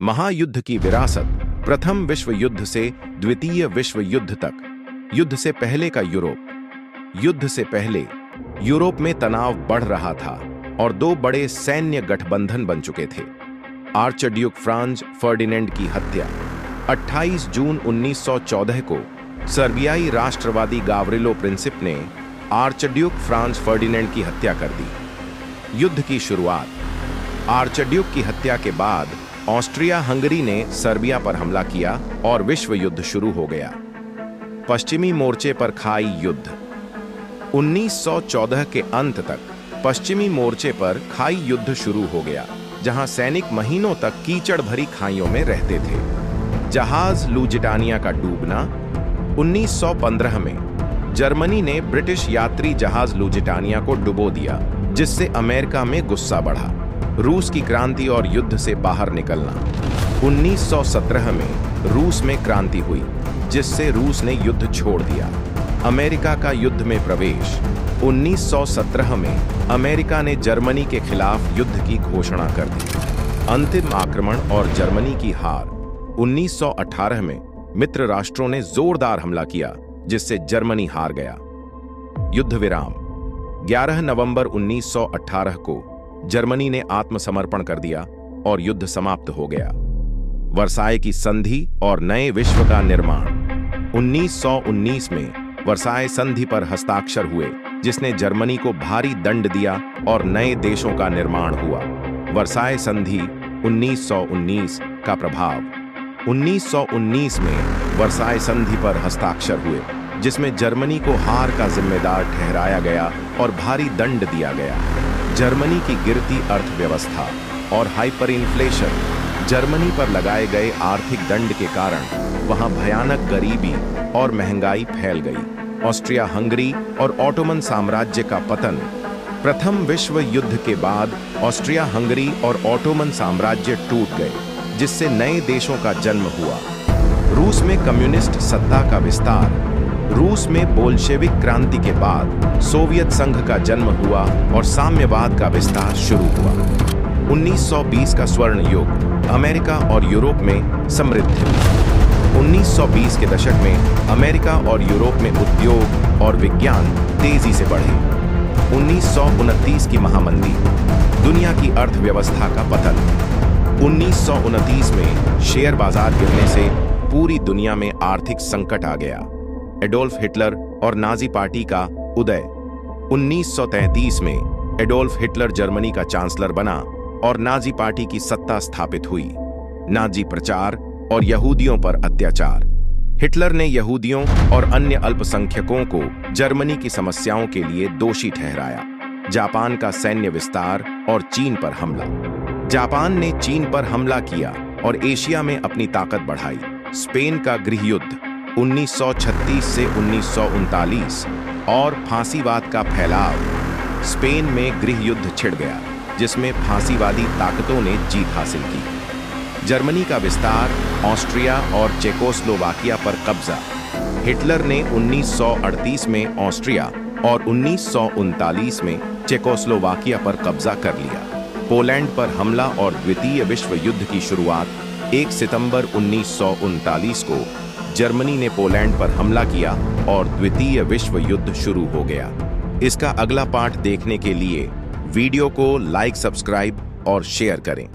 महायुद्ध की विरासत, प्रथम विश्व युद्ध से द्वितीय विश्व युद्ध तक। युद्ध से पहले का यूरोप। युद्ध से पहले यूरोप में तनाव बढ़ रहा था और दो बड़े सैन्य गठबंधन बन चुके थे। आर्चड्यूक फ्रांज फर्डिनेंड की हत्या 28 जून 1914 को सर्बियाई राष्ट्रवादी गावरिलो प्रिंसिप ने आर्चड्यूक फ्रांज फर्डिनेंड की हत्या कर दी। युद्ध की शुरुआत। आर्चड्यूक की हत्या के बाद ऑस्ट्रिया हंगरी ने सर्बिया पर हमला किया और विश्व युद्ध शुरू हो गया। पश्चिमी मोर्चे पर खाई युद्ध। 1914 के अंत तक पश्चिमी मोर्चे पर खाई युद्ध शुरू हो गया, जहां सैनिक महीनों तक कीचड़ भरी खाइयों में रहते थे। जहाज लुजिटानिया का डूबना। 1915 में जर्मनी ने ब्रिटिश यात्री जहाज लुजिटानिया को डुबो दिया, जिससे अमेरिका में गुस्सा बढ़ा। रूस की क्रांति और युद्ध से बाहर निकलना। 1917 में रूस में क्रांति हुई, जिससे रूस ने युद्ध छोड़ दिया। अमेरिका का युद्ध में प्रवेश। 1917 में अमेरिका ने जर्मनी के खिलाफ युद्ध की घोषणा कर दी। अंतिम आक्रमण और जर्मनी की हार। 1918 में मित्र राष्ट्रों ने जोरदार हमला किया, जिससे जर्मनी हार गया। युद्ध विराम। 11 नवंबर 1918 को जर्मनी ने आत्मसमर्पण कर दिया और युद्ध समाप्त हो गया। वर्साय की संधि और नए विश्व का निर्माण। 1919 में वर्साय संधि पर हस्ताक्षर हुए, जिसने जर्मनी को भारी दंड दिया और नए देशों का निर्माण हुआ। वर्साय संधि 1919 का प्रभाव। 1919 में वर्साय संधि पर हस्ताक्षर हुए, जिसमें जर्मनी को हार का जिम्मेदार ठहराया गया और भारी दंड दिया गया। जर्मनी की गिरती अर्थव्यवस्था और हाइपर इन्फ्लेशन। जर्मनी पर लगाए गए आर्थिक दंड के कारण वहां भयानक गरीबी और महंगाई फैल गई। ऑस्ट्रिया हंगरी और ऑटोमन साम्राज्य का पतन। प्रथम विश्व युद्ध के बाद ऑस्ट्रिया हंगरी और ऑटोमन साम्राज्य टूट गए, जिससे नए देशों का जन्म हुआ। रूस में कम्युनिस्ट सत्ता का विस्तार। रूस में बोल्शेविक क्रांति के बाद सोवियत संघ का जन्म हुआ और साम्यवाद का विस्तार शुरू हुआ। 1920 का स्वर्ण युग। अमेरिका और यूरोप में समृद्धि। 1920 के दशक में अमेरिका और यूरोप में उद्योग और विज्ञान तेजी से बढ़े। 1929 की महामंदी। दुनिया की अर्थव्यवस्था का पतन। 1929 में शेयर बाजार गिरने से पूरी दुनिया में आर्थिक संकट आ गया। एडोल्फ हिटलर और नाजी पार्टी का उदय। 1933 में एडोल्फ हिटलर जर्मनी का चांसलर बना और नाजी पार्टी की सत्ता स्थापित हुई। नाजी प्रचार और यहूदियों पर अत्याचार। हिटलर ने यहूदियों और अन्य अल्पसंख्यकों को जर्मनी की समस्याओं के लिए दोषी ठहराया। जापान का सैन्य विस्तार और चीन पर हमला। जापान ने चीन पर हमला किया और एशिया में अपनी ताकत बढ़ाई। स्पेन का गृहयुद्ध 1936 से 1939 और फांसीवाद का फैलाव। स्पेन में गृहयुद्ध छिड़ गया, जिसमें फांसीवादी ताकतों ने जीत हासिल की। जर्मनी का विस्तार। ऑस्ट्रिया और चेकोस्लोवाकिया पर कब्जा। हिटलर ने 1938 में ऑस्ट्रिया और 1939 में चेकोस्लोवाकिया पर कब्जा कर लिया। पोलैंड पर हमला और द्वितीय विश्व युद्ध की शुरुआत। 1 सितंबर 1939 को जर्मनी ने पोलैंड पर हमला किया और द्वितीय विश्व युद्ध शुरू हो गया। इसका अगला पार्ट देखने के लिए वीडियो को लाइक, सब्सक्राइब और शेयर करें।